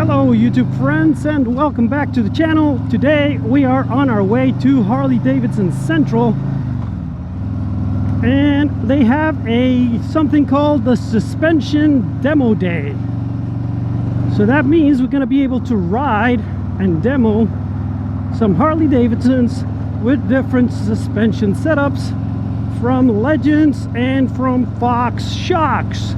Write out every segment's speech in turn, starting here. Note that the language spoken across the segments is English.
Hello YouTube friends and welcome back to the channel. Today we are on our way to Harley Davidson Central, and they have something called the Suspension Demo Day. So that means we're going to be able to ride and demo some Harley Davidsons with different suspension setups from Legends and from Fox shocks.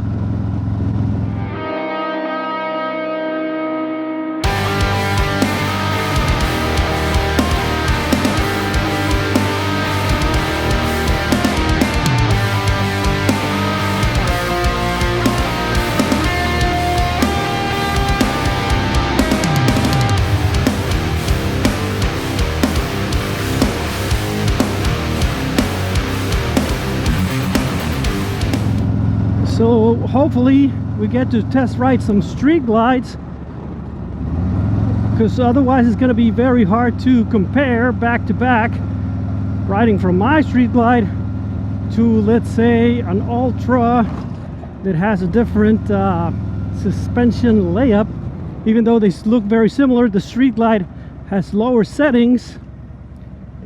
So hopefully we get to test ride some street glides, because otherwise it's going to be very hard to compare back to back riding from my street glide to, let's say, an Ultra that has a different suspension layup. Even though they look very similar, the street glide has lower settings,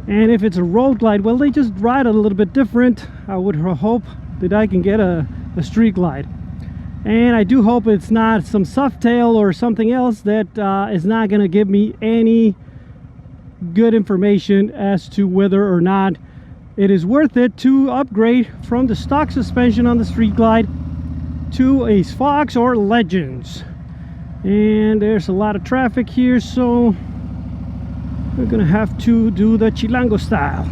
and if it's a road glide, well, they just ride a little bit different. I would hope that I can get a street glide, and I do hope it's not some Softail or something else that is not going to give me any good information as to whether or not it is worth it to upgrade from the stock suspension on the street glide to a Fox or Legends. And there's a lot of traffic here, so we're gonna have to do the Chilango style.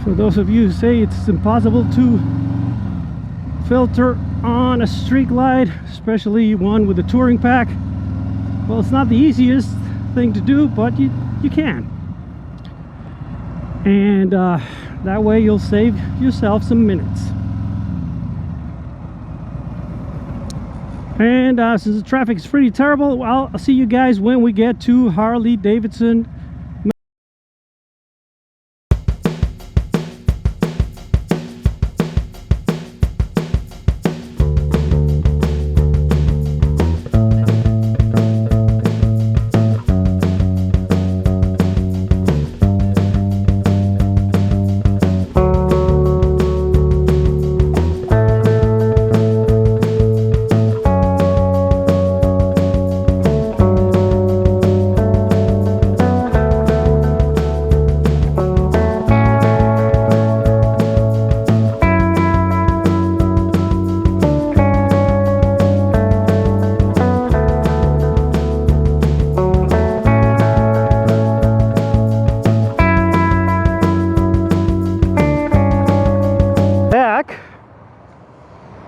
For those of you who say it's impossible to filter on a street glide, especially one with a touring pack, well, it's not the easiest thing to do, but you can. And that way you'll save yourself some minutes. And since the traffic is pretty terrible, well, I'll see you guys when we get to Harley Davidson.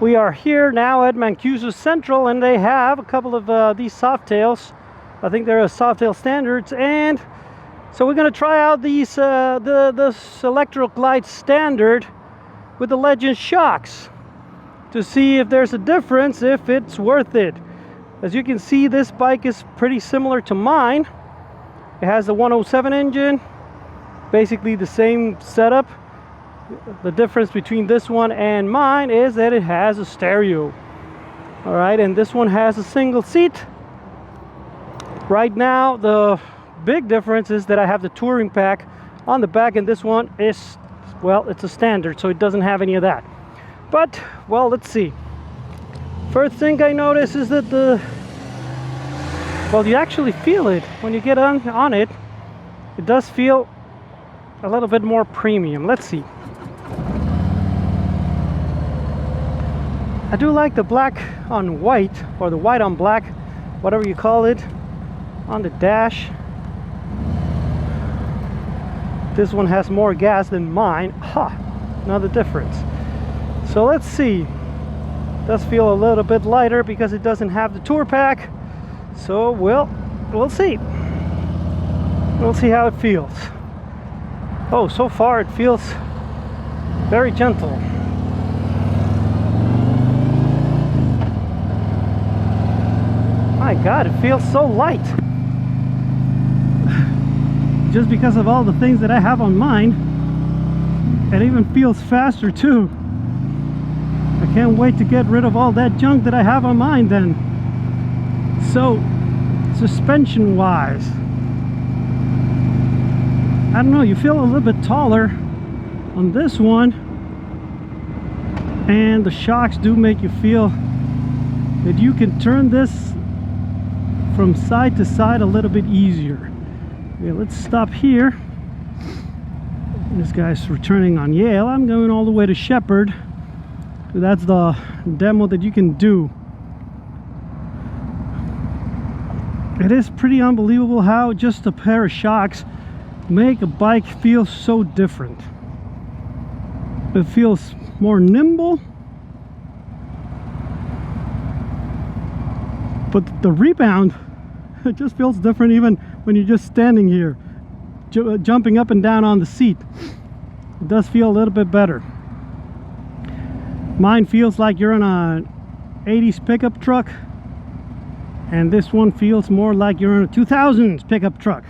We are here now at Mancuso Central, and they have a couple of these Softails. I think they're Softail standards, and so we're going to try out these this Electra Glide standard with the Legends shocks to see if there's a difference, if it's worth it. As you can see, this bike is pretty similar to mine. It has the 107 engine, basically the same setup. The difference between this one and mine is that it has a stereo. All right, and this one has a single seat. Right now, the big difference is that I have the touring pack on the back, and this one is, well, it's a standard, so it doesn't have any of that. But, well, let's see. First thing I notice is that well, you actually feel it when you get on it. It does feel a little bit more premium. Let's see. I do like the black on white, or the white on black, whatever you call it, on the dash. This one has more gas than mine. Another difference. So let's see. It does feel a little bit lighter because it doesn't have the tour pack. So we'll see. We'll see how it feels. Oh, so far it feels very gentle. My God, it feels so light. Just because of all the things that I have on mine, it even feels faster too. I can't wait to get rid of all that junk that I have on mine then. So, suspension wise, I don't know, you feel a little bit taller on this one, and the shocks do make you feel that you can turn this from side to side a little bit easier. Okay, let's stop here. This guy's returning on Yale. I'm going all the way to Shepherd. That's the demo that you can do. It is pretty unbelievable how just a pair of shocks make a bike feel so different. It feels more nimble, but the rebound, it just feels different even when you're just standing here, jumping up and down on the seat. It does feel a little bit better. Mine feels like you're in an 80s pickup truck, and this one feels more like you're in a 2000s pickup truck.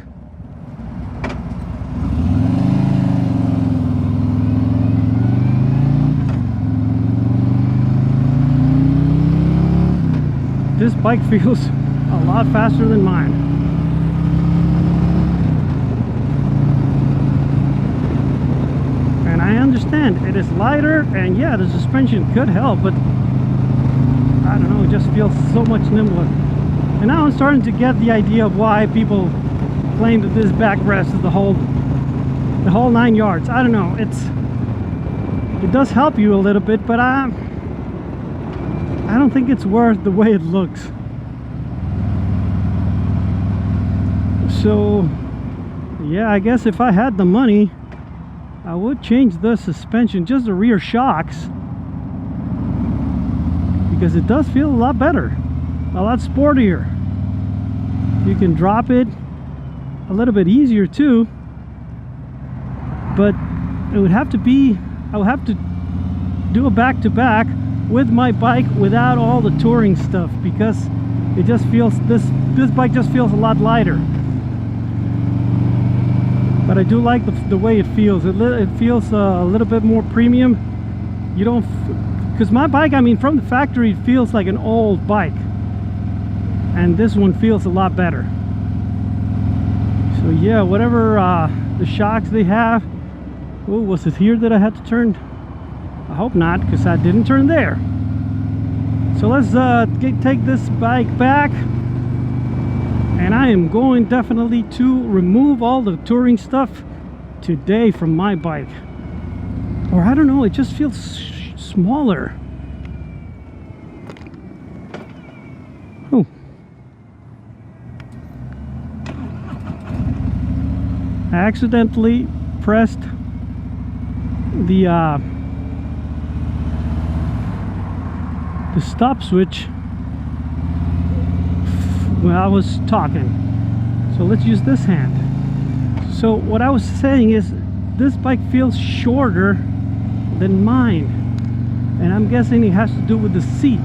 This bike feels a lot faster than mine. And I understand it is lighter, and yeah, the suspension could help, but I don't know, it just feels so much nimbler. And now I'm starting to get the idea of why people claim that this backrest is the whole 9 yards. I don't know, it does help you a little bit, but I don't think it's worth the way it looks. So yeah, I guess if I had the money, I would change the suspension, just the rear shocks, because it does feel a lot better, a lot sportier. You can drop it a little bit easier too, but it would have to be, I would have to do a back-to-back with my bike without all the touring stuff, because it just feels, this bike just feels a lot lighter. But I do like the way it feels. It feels a little bit more premium. You don't, because my bike, I mean, from the factory, it feels like an old bike, and this one feels a lot better. So yeah, whatever the shocks they have. Oh, was it here that I had to turn? I hope not, because I didn't turn there. So let's take this bike back, and I am going definitely to remove all the touring stuff today from my bike. Or I don't know, it just feels smaller. Oh, I accidentally pressed the stop switch when I was talking. So let's use this hand. So what I was saying is, this bike feels shorter than mine, and I'm guessing it has to do with the seat.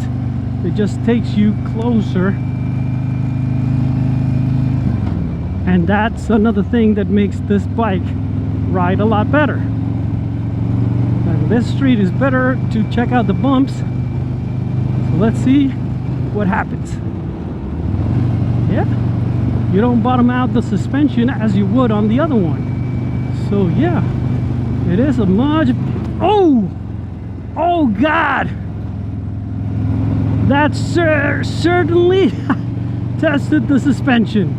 It just takes you closer, and that's another thing that makes this bike ride a lot better. And this street is better to check out the bumps. So let's see what happens. Yeah, you don't bottom out the suspension as you would on the other one. So yeah, it is a much, oh God, that certainly tested the suspension.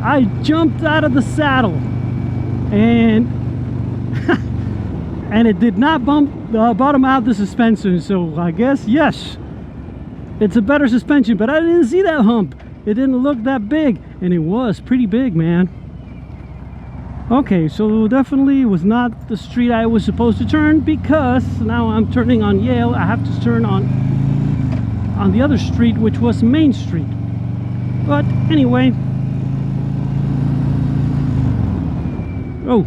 I jumped out of the saddle, and and it did not bottom out the suspension. So I guess yes, it's a better suspension, but I didn't see that hump. It didn't look that big, and it was pretty big, man. Okay, so definitely was not the street I was supposed to turn, because now I'm turning on Yale. I have to turn on the other street, which was Main Street. But anyway, oh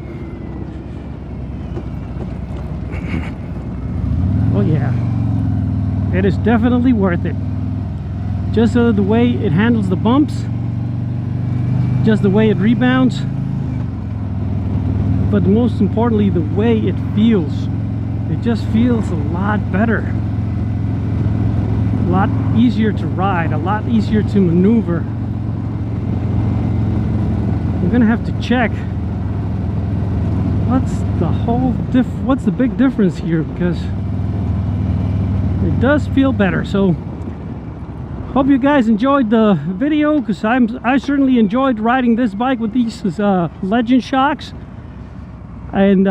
yeah, it is definitely worth it. Just the way it handles the bumps, just the way it rebounds, but most importantly, the way it feels. It just feels a lot better. a lot easier to ride, a lot easier to maneuver. I'm gonna have to check what's the big difference here, because it does feel better. So hope you guys enjoyed the video, because I certainly enjoyed riding this bike with these Legend shocks. And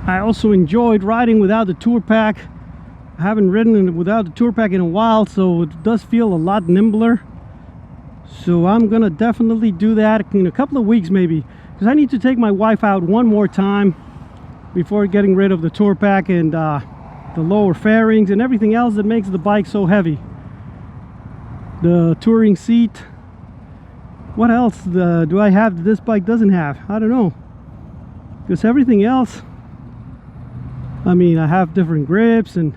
I also enjoyed riding without the tour pack. I haven't ridden without the tour pack in a while, so it does feel a lot nimbler. So I'm gonna definitely do that in a couple of weeks maybe, because I need to take my wife out one more time before getting rid of the tour pack and the lower fairings and everything else that makes the bike so heavy. The touring seat. What else do I have that this bike doesn't have? I don't know, because everything else, I mean, I have different grips and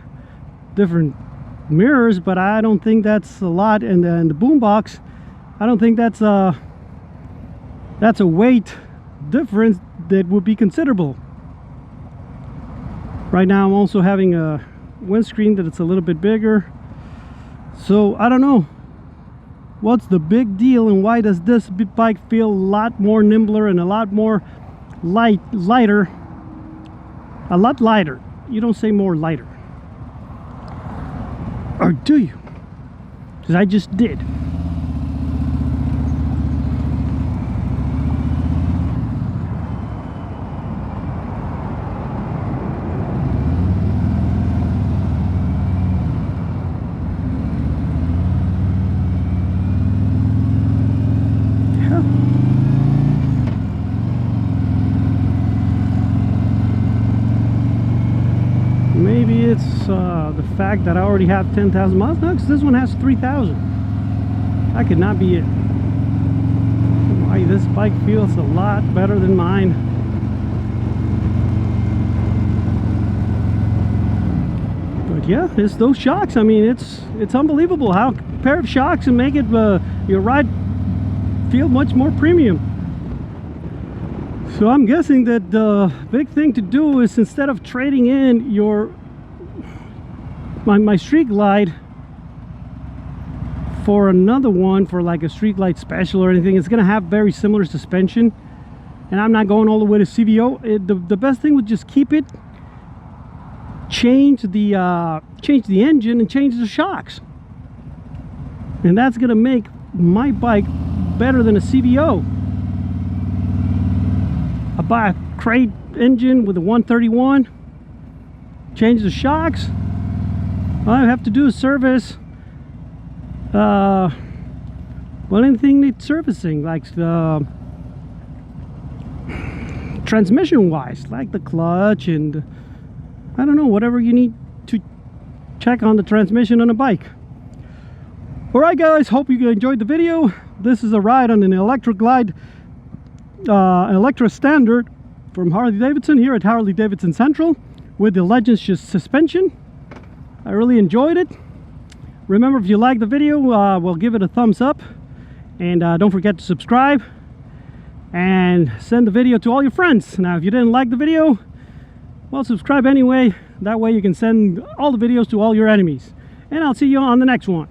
different mirrors, but I don't think that's a lot. And then the boombox, I don't think that's a weight difference that would be considerable. Right now I'm also having a windscreen that it's a little bit bigger, so I don't know what's the big deal and why does this bike feel a lot more nimbler and a lot more lighter. A lot lighter. You don't say more lighter, or do you? Because I just did. Maybe it's the fact that I already have 10,000 miles now, because this one has 3,000. That could not be it. Why this bike feels a lot better than mine. But yeah, it's those shocks. I mean, it's unbelievable how a pair of shocks can make it your ride feel much more premium. So I'm guessing that the big thing to do is, instead of trading in my Street Glide for another one, for like a Street Glide Special or anything, it's gonna have very similar suspension, and I'm not going all the way to CVO. The best thing would just keep it, change the engine and change the shocks, and that's gonna make my bike better than a CVO. I buy a crate engine with a 131, change the shocks. All I have to do is service well, anything needs servicing, like the transmission wise, like the clutch and I don't know, whatever you need to check on the transmission on a bike. Alright guys, hope you enjoyed the video. This is a ride on an Electra Glide, Electra Standard from Harley Davidson here at Harley Davidson Central with the Legends suspension. I really enjoyed it. Remember, if you like the video, well, give it a thumbs up, and don't forget to subscribe and send the video to all your friends. Now if you didn't like the video, well, subscribe anyway. That way you can send all the videos to all your enemies, and I'll see you on the next one.